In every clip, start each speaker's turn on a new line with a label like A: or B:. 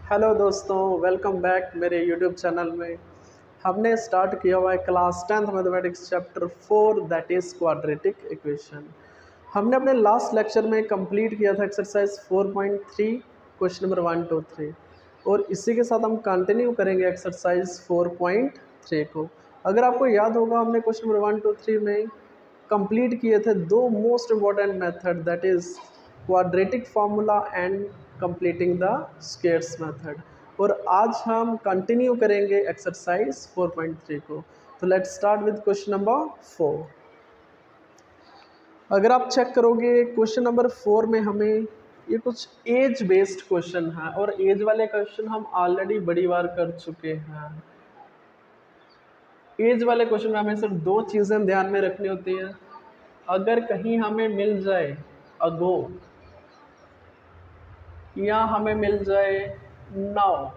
A: Hello दोस्तों, welcome back मेरे YouTube channel में। हमने स्टार्ट किया हुआ है class 10th mathematics chapter 4 that is quadratic equation. हमने अपने लास्ट लेक्चर में कंप्लीट किया था एक्सरसाइज 4.3 क्वेश्चन नंबर 1 2 3 और इसी के साथ हम कंटिन्यू करेंगे एक्सरसाइज 4.3 को। अगर आपको याद होगा हमने क्वेश्चन नंबर 1 2 3 में कंप्लीट किए थे दो most important method that is quadratic formula and completing the squares method. और आज हम कंटिन्यू करेंगे एक्सरसाइज 4.3 को। तो let's start with question number 4। अगर आप चेक करोगे क्वेश्चन नंबर 4 में हमें ये कुछ एज बेस्ड क्वेश्चन है और एज वाले क्वेश्चन हम ऑलरेडी बड़ी बार कर चुके हैं। एज वाले क्वेश्चन में हमें सिर्फ दो चीज़ें ध्यान में रखनी होती है। अगर कहीं हमें मिल जाए अगो या हमें मिल जाए नाउ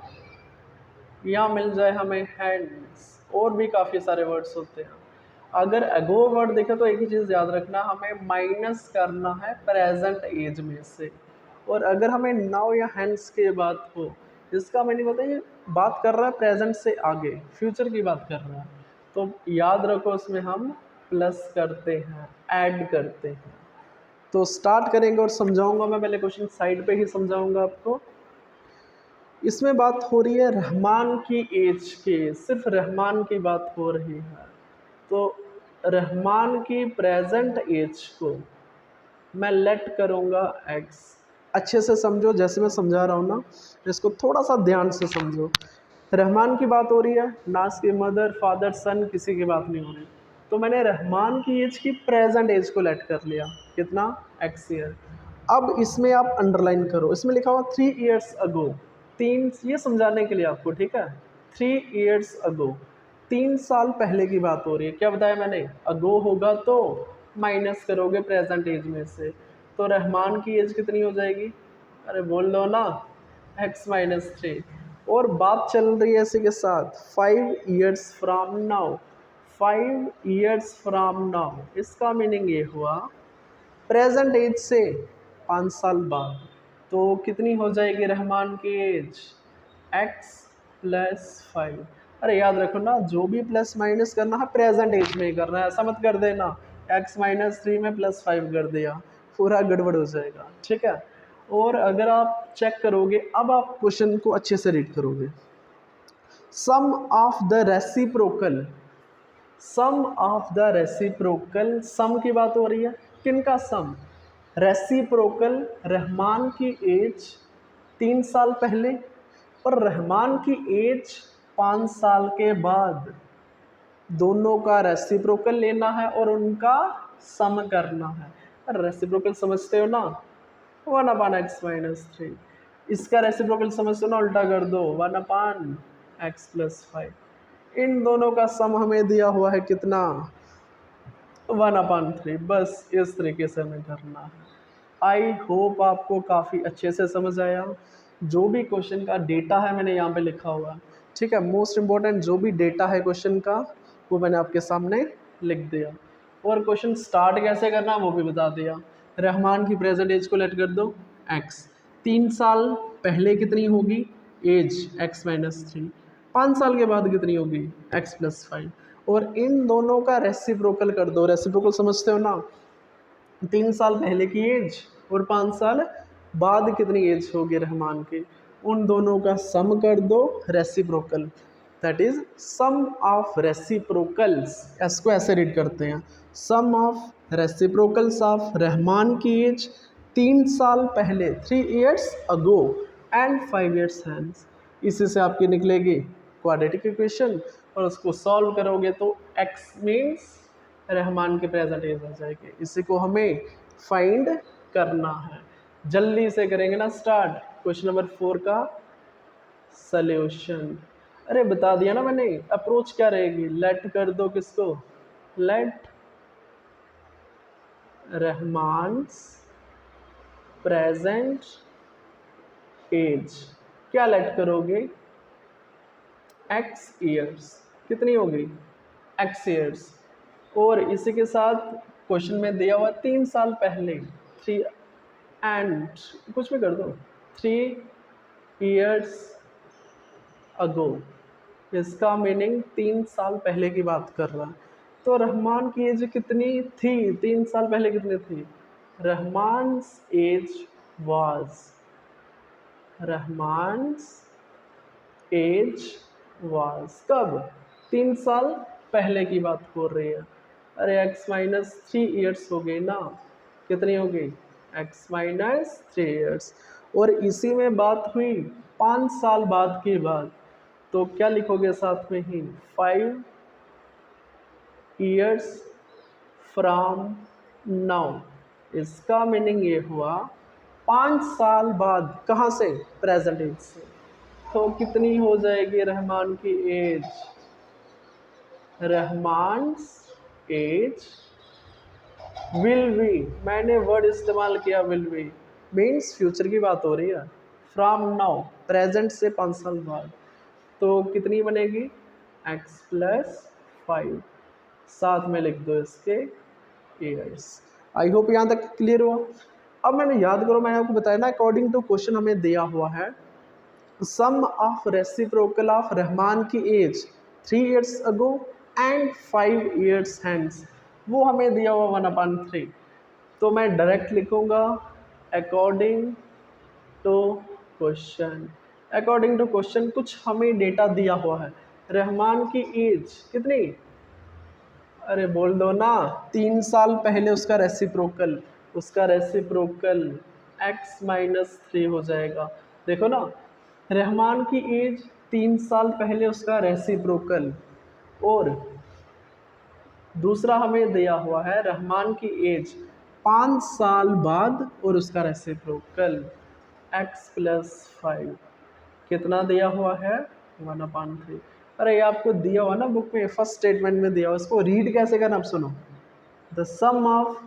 A: या मिल जाए हमें हैंड्स, और भी काफ़ी सारे वर्ड्स होते हैं। अगर अगो वर्ड देखें तो एक ही चीज़ याद रखना, हमें माइनस करना है प्रेजेंट एज में से। और अगर हमें नाउ या हैंड्स की बात हो, इसका मैंने बताया बात कर रहा है प्रेजेंट से आगे, फ्यूचर की बात कर रहा है, तो याद रखो उसमें हम प्लस करते हैं, ऐड करते हैं। तो स्टार्ट करेंगे और समझाऊंगा मैं, पहले क्वेश्चन साइड पे ही समझाऊंगा आपको। इसमें बात हो रही है रहमान की एज की, सिर्फ रहमान की बात हो रही है। तो रहमान की प्रेजेंट एज को मैं लेट करूँगा एक्स। अच्छे से समझो, जैसे मैं समझा रहा हूँ ना, इसको थोड़ा सा ध्यान से समझो। रहमान की बात हो रही है, ना उसकी मदर फादर सन किसी की बात नहीं हो रही। तो मैंने रहमान की एज की प्रेजेंट एज को लेट कर लिया, कितना, एक्स ईयर। अब इसमें आप अंडरलाइन करो, इसमें लिखा हुआ 3 ईयर्स अगो। तीन, ये समझाने के लिए आपको, ठीक है। 3 ईयर्स अगो, 3 साल पहले की बात हो रही है। क्या बताया मैंने, अगो होगा तो माइनस करोगे प्रेजेंट एज में से, तो रहमान की एज कितनी हो जाएगी, अरे बोल दो ना, x-3। और बात चल रही है इसी के साथ 5 years from now. 5 years from now, इसका मीनिंग ये हुआ प्रेजेंट एज से 5 साल बाद। तो कितनी हो जाएगी रहमान की एज, x+5। अरे याद रखो ना, जो भी प्लस माइनस करना है प्रेजेंट एज में ही करना है, ऐसा मत कर देना x-3 में +5 कर दिया, पूरा गड़बड़ हो जाएगा, ठीक है। और अगर आप चेक करोगे, अब आप क्वेश्चन को अच्छे से रीड करोगे। Sum of the reciprocal, sum of the reciprocal, sum की बात हो रही है, किनका सम, रेसिप्रोकल, रहमान की एज 3 साल पहले और रहमान की एज 5 साल के बाद, दोनों का रेसिप्रोकल लेना है और उनका सम करना है। रेसिप्रोकल समझते हो ना, 1/x-3। इसका रेसिप्रोकल समझते हो ना, उल्टा कर दो, 1/x+5। इन दोनों का सम हमें दिया हुआ है कितना, 1/3। बस इस तरीके से हमें करना है। आई होप आपको काफ़ी अच्छे से समझ आया। जो भी क्वेश्चन का डेटा है मैंने यहाँ पे लिखा हुआ है, ठीक है। मोस्ट इम्पोर्टेंट जो भी डेटा है क्वेश्चन का वो मैंने आपके सामने लिख दिया। और क्वेश्चन स्टार्ट कैसे करना वो भी बता दिया। रहमान की प्रेजेंट एज को लेट कर दो एक्स, 3 साल पहले कितनी होगी एज, x-3। 5 साल के बाद कितनी होगी, x+5। और इन दोनों का रेसिप्रोकल कर दो, रेसिप्रोकल समझते हो ना, 3 साल पहले की एज और 5 साल बाद कितनी एज होगी रहमान की, उन दोनों का सम कर दो, reciprocal, that is sum of reciprocals. इसको ऐसे रीड करते हैं, sum of reciprocals of Rahman की एज 3 साल पहले, 3 years ago and 5 years hence. इसी से आपकी निकलेगी क्वाड्रेटिक इक्वेशन। और उसको सॉल्व करोगे तो x मीन्स रहमान के प्रेजेंट एज आ जाएगी। इसी को हमें फाइंड करना है। जल्दी से करेंगे ना स्टार्ट क्वेश्चन नंबर 4 का सॉल्यूशन। अरे बता दिया ना मैंने, अप्रोच क्या रहेगी, लेट कर दो किसको, लेट रहमान्स प्रेजेंट एज, क्या लेट करोगे, x ईयर्स, कितनी होगी, x ईयर्स। और इसी के साथ क्वेश्चन में दिया हुआ 3 साल पहले, 3 एंड कुछ भी कर दो, 3 ईयर्स अगो, इसका मीनिंग 3 साल पहले की बात कर रहा है। तो रहमान की एज कितनी थी, 3 साल पहले कितनी थी? रहमान्स एज वाज, रहमान्स एज वाज कब? 3 साल पहले की बात हो रही है। अरे x-3 ईयर्स हो गई ना, कितनी हो गई? x-3 years. और इसी में बात हुई 5 साल बाद की बात, तो क्या लिखोगे साथ में ही? 5 ईयर्स फ्रॉम नाउ। इसका मीनिंग ये हुआ 5 साल बाद, कहाँ से? प्रेजेंट एज से। तो कितनी हो जाएगी रहमान की एज? रहमान्स एज विल बी, मैंने वर्ड इस्तेमाल किया विल बी, मीन्स फ्यूचर की बात हो रही है। फ्रॉम नाउ, प्रेजेंट से 5 साल बाद, तो कितनी बनेगी? x+5, साथ में लिख दो इसके ईयर्स। आई होप यहाँ तक क्लियर हुआ। अब मैंने याद करो, मैंने आपको बताया ना अकॉर्डिंग टू क्वेश्चन हमें दिया हुआ है sum of reciprocal of Rahman की age 3 years ago and 5 years hands, वो हमें दिया हुआ 1/3। तो मैं डायरेक्ट लिखूंगा according to question. According to question कुछ हमें डेटा दिया हुआ है, रहमान की एज कितनी? अरे बोल दो ना, 3 साल पहले उसका रेसिप्रोकल x-3 हो जाएगा। देखो ना, रहमान की एज 3 साल पहले उसका रेसिप्रोकल, और दूसरा हमें दिया हुआ है रहमान की एज 5 साल बाद और उसका रेसिप्रोकल x+5, कितना दिया हुआ है? 1/3। अरे ये आपको दिया हुआ ना बुक में, फर्स्ट स्टेटमेंट में दिया हुआ, इसको रीड कैसे करना आप सुनो। The sum of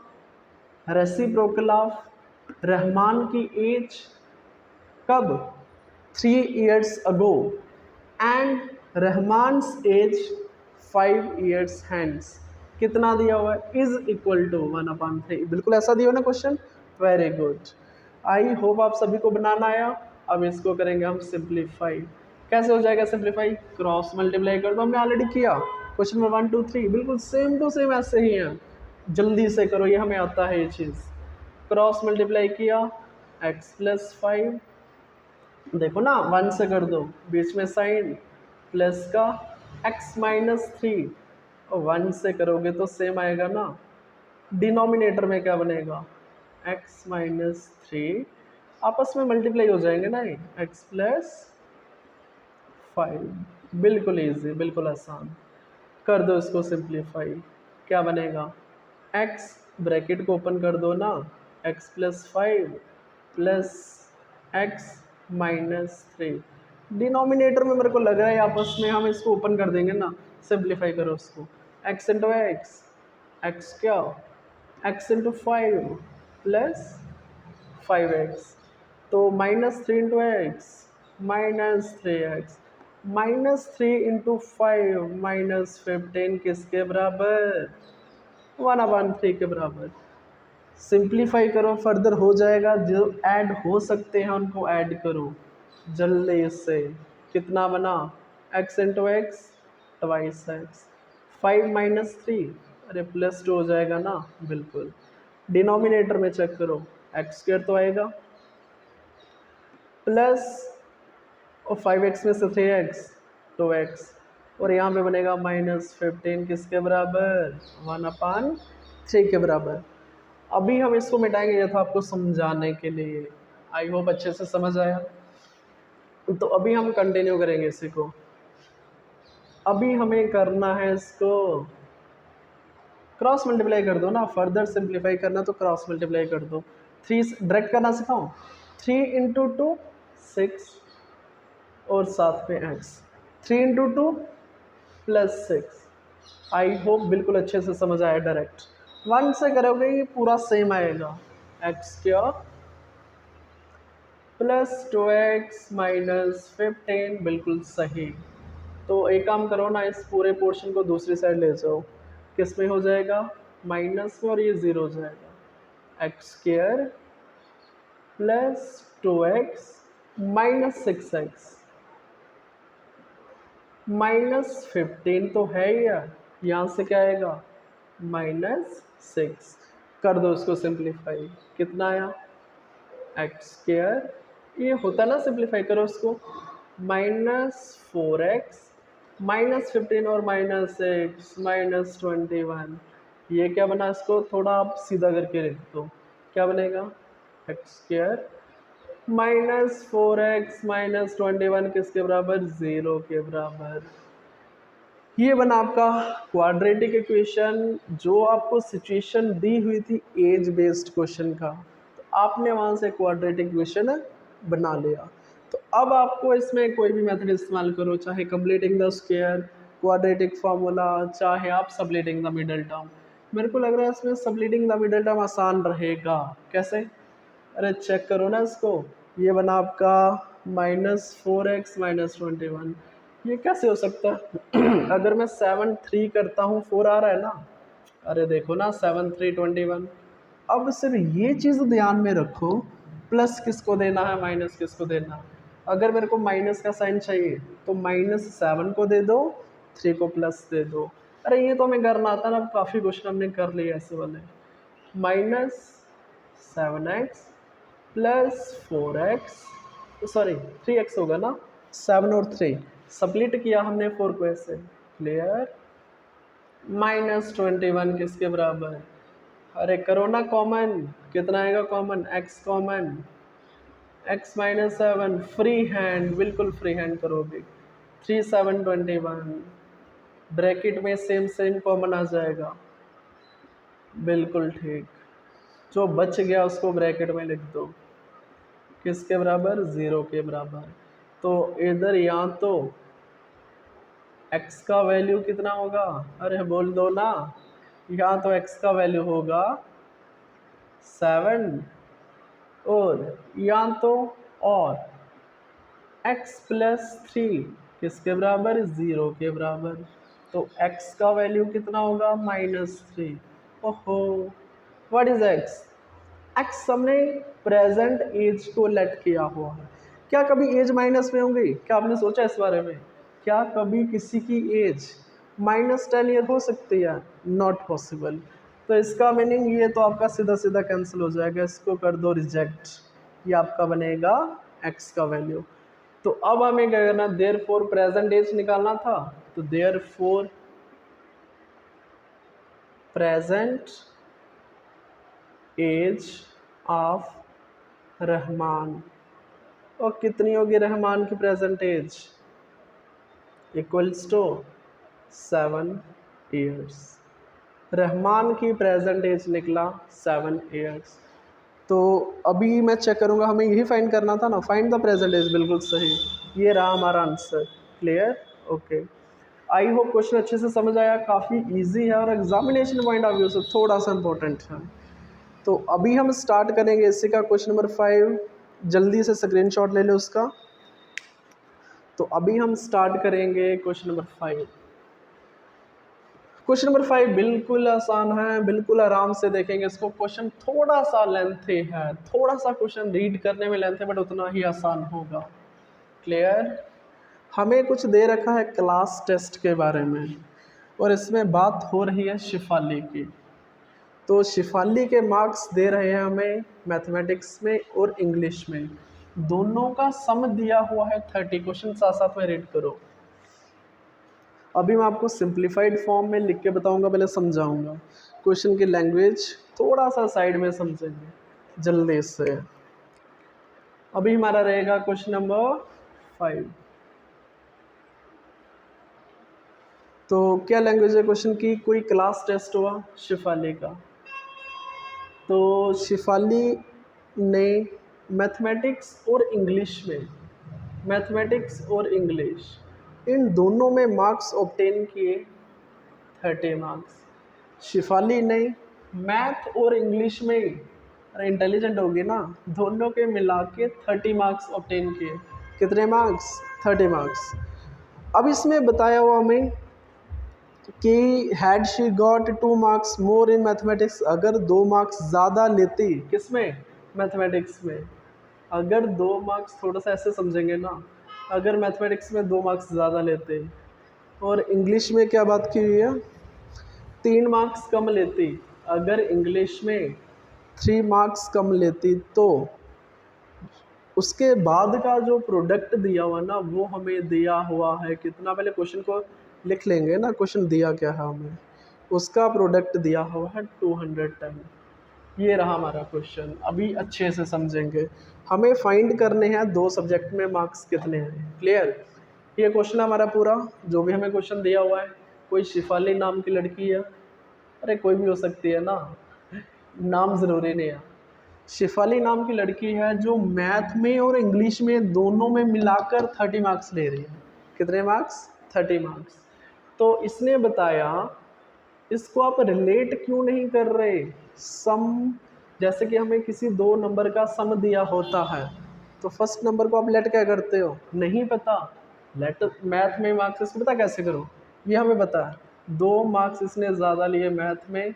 A: reciprocal of Rahman की एज कब? 3 years ago and Rahman's age 5 years hence, कितना दिया हुआ है? Is equal to 1/3। बिल्कुल ऐसा दिया हो ना question. Very good, I hope आप सभी को बनाना आया। अब इसको करेंगे हम सिंप्लीफाई। कैसे हो जाएगा सिंप्लीफाई? क्रॉस मल्टीप्लाई कर दो, हमने ऑलरेडी किया क्वेश्चन में 1 2 3, बिल्कुल सेम टू सेम ऐसे ही है। जल्दी से करो, ये हमें आता है ये चीज़। क्रॉस मल्टीप्लाई किया x+5, देखो ना 1 से कर दो, बीच में साइन प्लस का x-3, और 1 से करोगे तो सेम आएगा ना। डिनोमिनेटर में क्या बनेगा? x-3, आपस में मल्टीप्लाई हो जाएंगे ना ये, x+5। बिल्कुल इजी, बिल्कुल आसान। कर दो इसको सिंप्लीफाई, क्या बनेगा? x, ब्रैकेट को ओपन कर दो ना, x+5 प्लस x-3। डिनोमिनेटर में मेरे को लग रहा है आपस में हम इसको ओपन कर देंगे ना, सिंप्लीफाई करो उसको। x इंटू एक्स क्या? x इंटू 5 प्लस 5x, तो -3 इंटू एक्स -3x, -3 इंटू 5 -15 किसके बराबर? 1/3 के बराबर। सिंप्लीफाई करो, फर्दर हो जाएगा, जो ऐड हो सकते हैं उनको ऐड करो जल्दी से। कितना बना? x into x twice x, 5 - 3, अरे +2 हो जाएगा ना, बिल्कुल। डिनोमिनेटर में चेक करो, x² तो आएगा प्लस, और 5x में से 3x 2x, और यहाँ पे बनेगा -15 किसके बराबर? 1/3 के बराबर। अभी हम इसको मिटाएंगे, ये था आपको समझाने के लिए। आई होप अच्छे से समझ आया। तो अभी हम कंटिन्यू करेंगे इसी को। अभी हमें करना है इसको क्रॉस मल्टीप्लाई कर दो ना, फर्दर सिंप्लीफाई करना तो क्रॉस मल्टीप्लाई कर दो। 3 डायरेक्ट करना सिखाऊं? 3 इंटू 2 6, और साथ में x, 3 into 2 plus 6। I hope बिल्कुल अच्छे से समझ आया। डायरेक्ट 1 से करोगे ये पूरा सेम आएगा, x² प्लस 2x -15, बिल्कुल सही। तो एक काम करो ना, इस पूरे पोर्शन को दूसरी साइड ले जाओ, किस में हो जाएगा? माइनस में, और ये 0 हो जाएगा। x² प्लस 2x -6x, -15 तो है ही है, यहाँ से क्या आएगा -6, कर दो इसको सिंप्लीफाई, कितना आया x², ये होता ना सिंप्लीफाई करो उसको, -4x -15 और -6 -21, ये क्या बना, इसको थोड़ा आप सीधा करके लिख दो, क्या बनेगा x² -4x -21 किसके बराबर 0 के बराबर। ये बना आपका क्वाड्रेटिक इक्वेशन, जो आपको सिचुएशन दी हुई थी एज बेस्ड क्वेश्चन का, तो आपने वहाँ से क्वाड्रेटिक इक्वेशन बना लिया। तो अब आपको इसमें कोई भी मेथड इस्तेमाल करो, चाहे completing the square, quadratic formula, चाहे आप सबलेटिंग द मिडल टर्म, मेरे को लग रहा है इसमें सबलेटिंग द मिडल टर्म आसान रहेगा। कैसे, अरे चेक करो ना इसको, ये बना आपका -4x -21, ये कैसे हो सकता है अगर मैं 7 3 करता हूँ 4 आ रहा है ना, अरे देखो ना 7 3 21। अब सिर्फ ये चीज़ ध्यान में रखो, प्लस किसको देना है माइनस किसको देना है। अगर मेरे को माइनस का साइन चाहिए तो -7 को दे दो, 3 को प्लस दे दो। अरे ये तो हमें करना आता ना, काफ़ी क्वेश्चन हमने कर लिए ऐसे वाले। -7x +4x, सॉरी 3x होगा ना, 7 और 3 स्प्लिट किया हमने 4 को ऐसे, क्लियर। -21 किसके बराबर, अरे करो ना कॉमन, कितना आएगा common, x common, x -7 free hand, बिल्कुल फ्री हैंड करोगे, 3 7 21, ब्रैकेट में सेम सेम कॉमन आ जाएगा, बिल्कुल ठीक। जो बच गया उसको ब्रैकेट में लिख दो, किसके बराबर 0 के बराबर। तो इधर यहाँ तो x का वैल्यू कितना होगा, अरे बोल दो ना, यहाँ तो x का वैल्यू होगा 7, और यहाँ तो और x + 3 किसके बराबर 0 के बराबर। तो x का वैल्यू कितना होगा -3। ओहो, व्हाट इज x, x हमने प्रेजेंट एज को लेट किया हुआ है। क्या कभी एज माइनस में होंगी, क्या आपने सोचा इस बारे में, क्या कभी किसी की एज -10 ईयर हो सकती है, नॉट पॉसिबल। तो इसका मीनिंग ये तो आपका सीधा सीधा कैंसिल हो जाएगा, इसको कर दो रिजेक्ट, ये आपका बनेगा x का वैल्यू। तो अब हमें क्या करना, देयरफॉर प्रेजेंट एज निकालना था, तो therefore present age of Rahman, और कितनी होगी रहमान की present age, equals to 7 years. Rahman की प्रेजेंट एज निकला 7 ईयर्स। तो अभी मैं चेक करूँगा, हमें यही फाइंड करना था ना, फाइंड द प्रेजेंट एज, बिल्कुल सही, ये रहा हमारा answer, clear, okay. I hope question अच्छे से समझ आया, काफ़ी इजी है और एग्जामिनेशन पॉइंट ऑफ व्यू से थोड़ा सा इम्पोर्टेंट है। तो अभी हम स्टार्ट करेंगे इसी का क्वेश्चन नंबर 5, जल्दी से स्क्रीनशॉट ले लो उसका। तो अभी हम स्टार्ट करेंगे क्वेश्चन नंबर 5। क्वेश्चन नंबर 5 बिल्कुल आसान है, बिल्कुल आराम से देखेंगे इसको। क्वेश्चन थोड़ा सा लेंथी है, थोड़ा सा क्वेश्चन रीड करने में लेंथ है, बट उतना ही आसान होगा, क्लियर। हमें कुछ दे रखा है क्लास टेस्ट के बारे में, और इसमें बात हो रही है शिफाली की। तो शिफाली के मार्क्स दे रहे हैं हमें मैथमेटिक्स में और इंग्लिश में, दोनों का सम दिया हुआ है 30। क्वेश्चन साथ साथ में रीड करो। अभी मैं आपको सिंप्लीफाइड फॉर्म में लिख के बताऊंगा, पहले समझाऊंगा। क्वेश्चन की लैंग्वेज थोड़ा सा साइड में समझेंगे जल्दी से। अभी हमारा रहेगा क्वेश्चन नंबर 5। तो क्या लैंग्वेज है क्वेश्चन की, कोई क्लास टेस्ट हुआ शिफाली का। तो शिफाली ने मैथमेटिक्स और इंग्लिश में, मैथमेटिक्स और इंग्लिश इन दोनों में मार्क्स ऑब्टेन किए 30 मार्क्स। शिफाली ने मैथ और इंग्लिश में, अरे इंटेलिजेंट होगी ना, दोनों के मिला के 30 मार्क्स ऑब्टेन किए। कितने मार्क्स, 30 मार्क्स। अब इसमें बताया हुआ हमें कि had she got 2 marks more in mathematics, अगर 2 मार्क्स ज़्यादा लेती, किसमें, मैथमेटिक्स में। अगर 2 मार्क्स, थोड़ा सा ऐसे समझेंगे ना, अगर मैथमेटिक्स में 2 मार्क्स ज़्यादा लेते और इंग्लिश में क्या बात की हुई है, 3 मार्क्स कम लेती। अगर इंग्लिश में 3 मार्क्स कम लेती तो उसके बाद का जो प्रोडक्ट दिया हुआ ना वो हमें दिया हुआ है कितना, पहले क्वेश्चन को लिख लेंगे ना, क्वेश्चन दिया क्या है हमें, उसका प्रोडक्ट दिया हुआ है 210। ये रहा हमारा क्वेश्चन, अभी अच्छे से समझेंगे। हमें फाइंड करने हैं 2 सब्जेक्ट में मार्क्स कितने हैं। क्लियर? ये क्वेश्चन हमारा पूरा, जो भी हमें क्वेश्चन दिया हुआ है, कोई शिफाली नाम की लड़की है, अरे कोई भी हो सकती है ना, नाम ज़रूरी नहीं है। शिफाली नाम की लड़की है जो मैथ में और इंग्लिश में दोनों में मिलाकर 30 मार्क्स ले रही है। कितने मार्क्स? 30 मार्क्स। तो इसने बताया, इसको आप रिलेट क्यों नहीं कर रहे, सम, जैसे कि हमें किसी 2 नंबर का सम दिया होता है तो फर्स्ट नंबर को आप लेट क्या करते हो, नहीं पता, लेट मैथ में मार्क्स इसको पता कैसे करो, ये हमें पता है। 2 मार्क्स इसने ज़्यादा लिए मैथ में,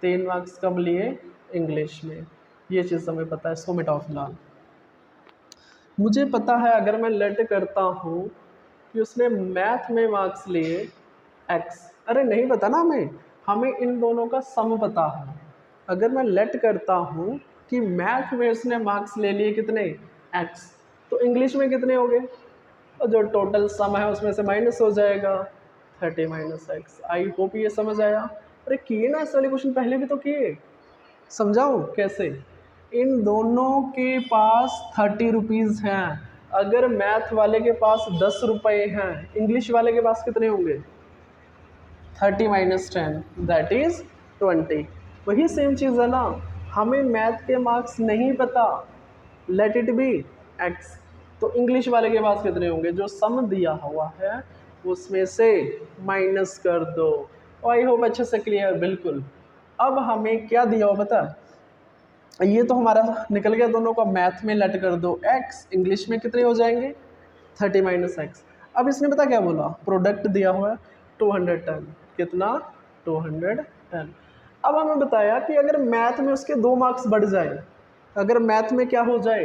A: 3 मार्क्स कम लिए इंग्लिश में, ये चीज़ हमें पता है, इसको मिटाओ फिलहाल। मुझे पता है अगर मैं लेट करता हूँ कि उसने मैथ में मार्क्स लिए x, अरे नहीं पता ना हमें इन दोनों का सम पता है। अगर मैं लेट करता हूँ कि मैथ में उसने मार्क्स ले लिए कितने, x, तो इंग्लिश में कितने हो गए, और जो टोटल सम है उसमें से माइनस हो जाएगा 30 माइनस एक्स। आई होप ये समझ आया। अरे किए ना, ऐसे वाले क्वेश्चन पहले भी तो किए, समझाऊँ कैसे। इन दोनों के पास 30 रुपीज़ हैं, अगर मैथ वाले के पास 10 रुपये हैं, इंग्लिश वाले के पास कितने होंगे, 30 माइनस 10 दैट इज़ 20। वही सेम चीज़ है ना, हमें मैथ के मार्क्स नहीं पता, लेट इट बी x, तो इंग्लिश वाले के पास कितने होंगे, जो सम दिया हुआ है उसमें से माइनस कर दो। आई होप अच्छे से क्लियर, बिल्कुल। अब हमें क्या दिया हुआ पता है, ये तो हमारा निकल गया दोनों का, मैथ में लेट कर दो x, इंग्लिश में कितने हो जाएंगे 30 माइनस एक्स। अब इसने पता क्या बोला, प्रोडक्ट दिया हुआ है 210, कितना 210। अब हमें बताया कि अगर मैथ में उसके 2 मार्क्स बढ़ जाए, अगर मैथ में क्या हो जाए,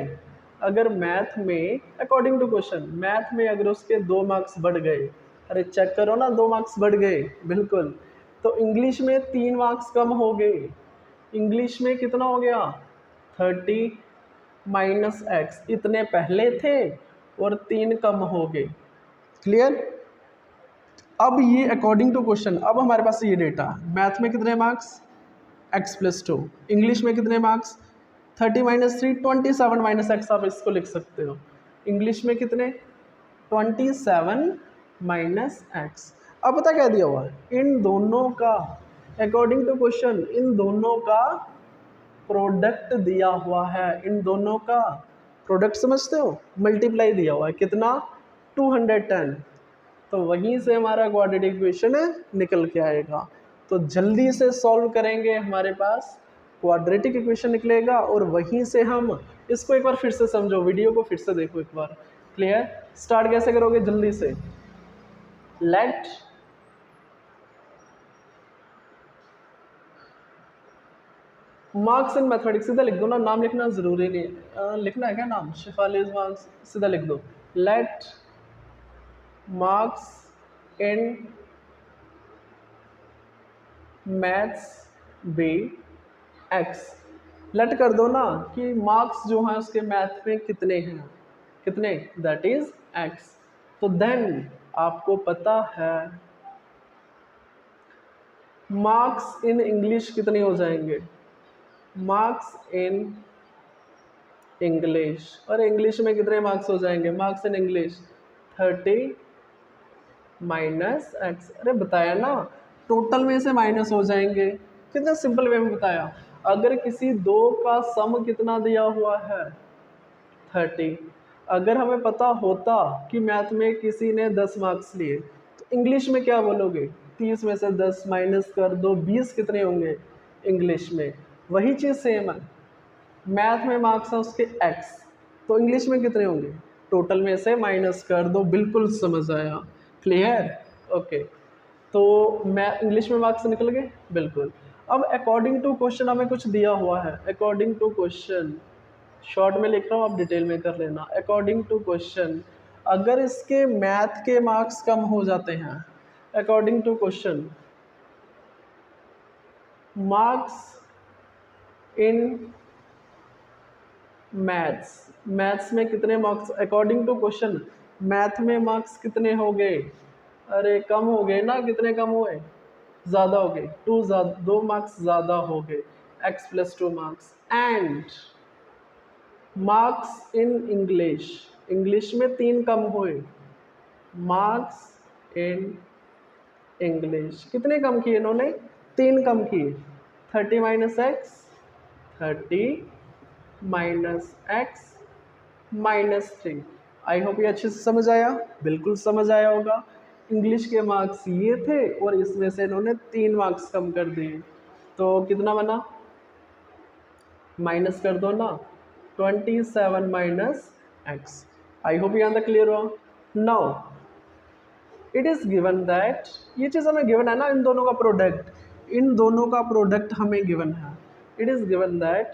A: अगर मैथ में अकॉर्डिंग टू क्वेश्चन मैथ में अगर उसके 2 मार्क्स बढ़ गए, अरे चेक करो ना 2 मार्क्स बढ़ गए, बिल्कुल, तो इंग्लिश में 3 मार्क्स कम हो गए, इंग्लिश में कितना हो गया 30 माइनस एक्स, इतने पहले थे और 3 कम हो गए। क्लियर? अब ये अकॉर्डिंग टू क्वेश्चन, अब हमारे पास ये डेटा, मैथ में कितने मार्क्स x प्लस 2, इंग्लिश में कितने मार्क्स 30 माइनस 3 27 माइनस एक्स, आप इसको लिख सकते हो। इंग्लिश में कितने 27 माइनस एक्स। अब पता क्या दिया हुआ है, इन दोनों का अकॉर्डिंग टू क्वेश्चन इन दोनों का प्रोडक्ट दिया हुआ है, इन दोनों का प्रोडक्ट समझते हो, मल्टीप्लाई दिया हुआ है कितना 210, तो वहीं से हमारा क्वाड्रेटिक इक्वेशन निकल के आएगा। तो जल्दी से सॉल्व करेंगे, हमारे पास क्वाड्रेटिक इक्वेशन निकलेगा और वहीं से हम इसको एक बार फिर से समझो, वीडियो को फिर से देखो एक बार। क्लियर? स्टार्ट कैसे करोगे, जल्दी से, लेट मार्क्स इन मैथमेटिक्स, सीधा लिख दो ना, नाम लिखना ज़रूरी नहीं है, लिखना है क्या नाम, शिफाली मार्क्स, सीधा लिख दो, let marks in maths be x. Let कर दो ना कि मार्क्स जो हैं उसके मैथ में कितने हैं, कितने, दैट इज एक्स। तो देन आपको पता है मार्क्स इन इंग्लिश कितने हो जाएंगे, मार्क्स इन इंग्लिश, और इंग्लिश में कितने मार्क्स हो जाएंगे, marks in English 30 minus x. अरे बताया ना, टोटल में से माइनस हो जाएंगे, कितना सिंपल वे में बताया। अगर किसी 2 का सम कितना दिया हुआ है 30, अगर हमें पता होता कि मैथ में किसी ने 10 मार्क्स लिए, तो इंग्लिश में क्या बोलोगे, 30 में से 10 माइनस कर दो, 20 कितने होंगे इंग्लिश में। वही चीज़ सेम है, मैथ में मार्क्स है उसके x, तो इंग्लिश में कितने होंगे, टोटल में से माइनस कर दो, बिल्कुल समझ आया। क्लियर? ओके, तो मैं इंग्लिश में मार्क्स निकल गए, बिल्कुल। अब अकॉर्डिंग टू क्वेश्चन हमें कुछ दिया हुआ है, अकॉर्डिंग टू क्वेश्चन, शॉर्ट में लिख रहा हूँ, आप डिटेल में कर लेना। अकॉर्डिंग टू क्वेश्चन अगर इसके मैथ के मार्क्स कम हो जाते हैं, according to question, marks in maths में कितने marks, according to question math में मार्क्स कितने हो गए? अरे कम हो गए ना, कितने कम हुए? ज़्यादा हो गए, 2 मार्क्स ज़्यादा हो गए, x + 2 marks. And marks in English में 3 कम हुए, मार्क्स इन इंग्लिश कितने कम किए इन्होंने? 3 कम किए, 30 - x, 30 - x -3। आई होप ये अच्छे से समझ आया, बिल्कुल समझ आया होगा। इंग्लिश के मार्क्स ये थे और इसमें से इन्होंने 3 मार्क्स कम कर दिए, तो कितना बना? माइनस कर दो ना, 27 - x। आई होप यहाँ तक क्लियर हुआ। Now it is given that, ये चीज़ हमें गिवन है ना, इन दोनों का प्रोडक्ट हमें गिवन है। इट इज़ गिवन दैट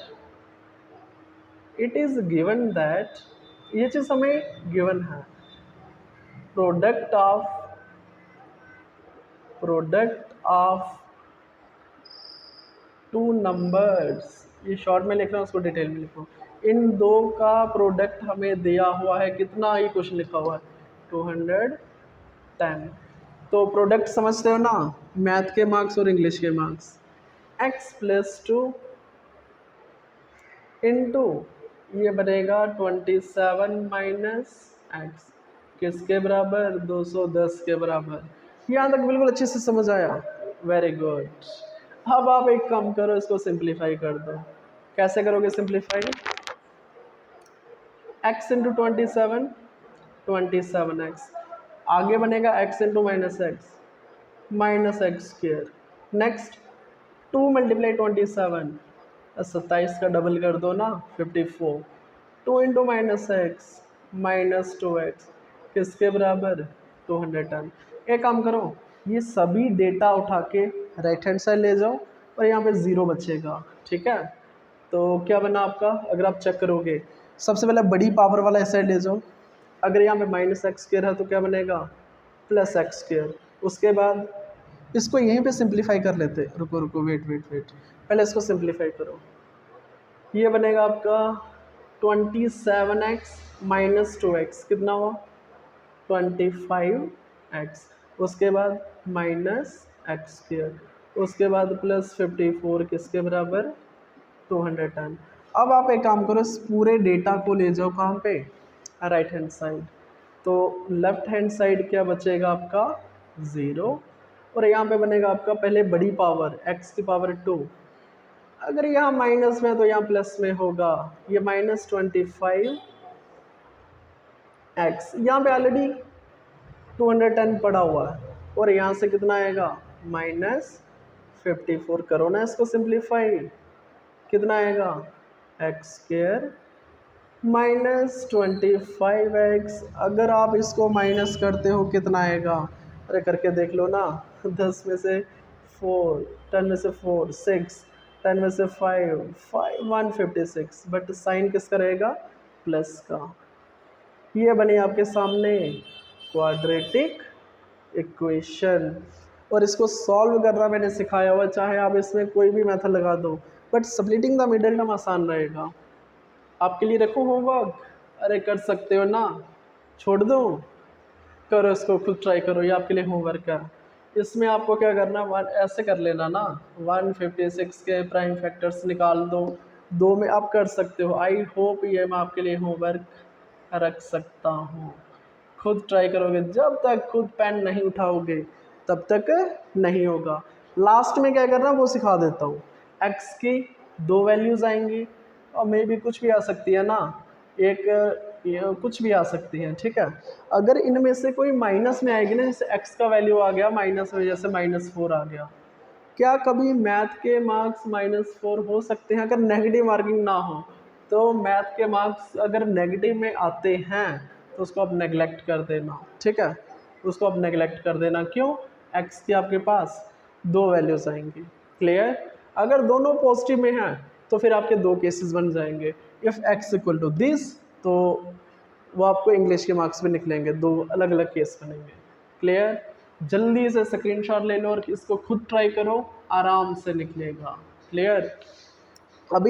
A: ये चीज़ हमें गिवन है, प्रोडक्ट ऑफ 2 नंबर्स, ये शॉर्ट में लिख रहा हूँ, उसको डिटेल में लिखो। इन 2 का प्रोडक्ट हमें दिया हुआ है, कितना? ये क्वेश्चन लिखा हुआ है 210। तो प्रोडक्ट समझते हो ना, मैथ के मार्क्स और इंग्लिश के मार्क्स, x + 2 इंटू ये बनेगा 27 - x, किसके बराबर? 210 के बराबर। यहाँ तक बिल्कुल अच्छे से समझ आया, वेरी गुड। अब आप एक काम करो, इसको सिंप्लीफाई कर दो। कैसे करोगे सिंप्लीफाई? x × 27, 27x, आगे बनेगा x × -x नेक्स्ट 2 × 27, 27 का डबल कर दो ना, 54। 2 × -x -2x किसके बराबर? 210। एक काम करो, ये सभी डेटा उठा के राइट हैंड साइड ले जाओ और यहाँ पे 0 बचेगा, ठीक है? तो क्या बना आपका, अगर आप चेक करोगे, सबसे पहले बड़ी पावर वाला इस साइड ले जाओ। अगर यहाँ पे -x² है तो क्या बनेगा? +x²। उसके बाद इसको यहीं पे सिंप्लीफाई कर लेते, रुको वेट, पहले इसको सिंप्लीफाई करो। ये बनेगा आपका 27x - 2x, कितना हुआ? 25x। उसके बाद -x², उसके बाद +54 किसके बराबर? 210। अब आप एक काम करो, इस पूरे डेटा को ले जाओ कहाँ पे? Right hand side. तो लेफ्ट हैंड साइड क्या बचेगा आपका? 0, और यहाँ पे बनेगा आपका पहले बड़ी पावर x⁻²। अगर यहाँ माइनस में तो यहाँ प्लस में होगा, ये -25x, यहाँ पे ऑलरेडी 210 पड़ा हुआ है, और यहाँ से कितना आएगा? -54। करो ना इसको सिंप्लीफाई, कितना आएगा? x² -25x। अगर आप इसको माइनस करते हो कितना आएगा? अरे करके देख लो ना, 10 में से 4, 10 में से 4 6, 10 में से 5 156, बट साइन किसका रहेगा? प्लस का। ये बने आपके सामने क्वाड्रेटिक इक्वेशन, और इसको सॉल्व करना मैंने सिखाया हुआ, चाहे आप इसमें कोई भी मेथड लगा दो, but splitting the middle term आसान रहेगा। आपके लिए रखो होमवर्क, अरे कर सकते हो ना, छोड़ दो, करो इसको, खुद ट्राई करो, ये आपके लिए होमवर्क है। इसमें आपको क्या करना, ऐसे कर लेना ना, 156 के प्राइम फैक्टर्स निकाल दो, 2 में आप कर सकते हो। आई होप ये मैं आपके लिए होमवर्क रख सकता हूँ, खुद ट्राई करोगे, जब तक खुद पेन नहीं उठाओगे तब तक नहीं होगा। लास्ट में क्या करना वो सिखा देता हूँ। x की 2 वैल्यूज़ आएंगी, और मे भी कुछ भी आ सकती है ना, ये कुछ भी आ सकती है, ठीक है? अगर इनमें से कोई माइनस में आएगी ना, जैसे x का वैल्यू आ गया माइनस में, जैसे -4 आ गया, क्या कभी मैथ के मार्क्स -4 हो सकते हैं? अगर नेगेटिव मार्किंग ना हो तो मैथ के मार्क्स अगर नेगेटिव में आते हैं तो उसको आप नेगलेक्ट कर देना, ठीक है? उसको आप नेगलेक्ट कर देना। क्यों? x की आपके पास 2 वैल्यूज़ आएंगी, क्लियर? अगर दोनों पॉजिटिव में हैं तो फिर आपके 2 केसेस बन जाएंगे। इफ़ x = दिस, तो वो आपको इंग्लिश के मार्क्स में निकलेंगे, 2 अलग अलग केस बनेंगे, क्लियर? जल्दी से स्क्रीनशॉट ले लो और इसको खुद ट्राई करो, आराम से निकलेगा। क्लियर?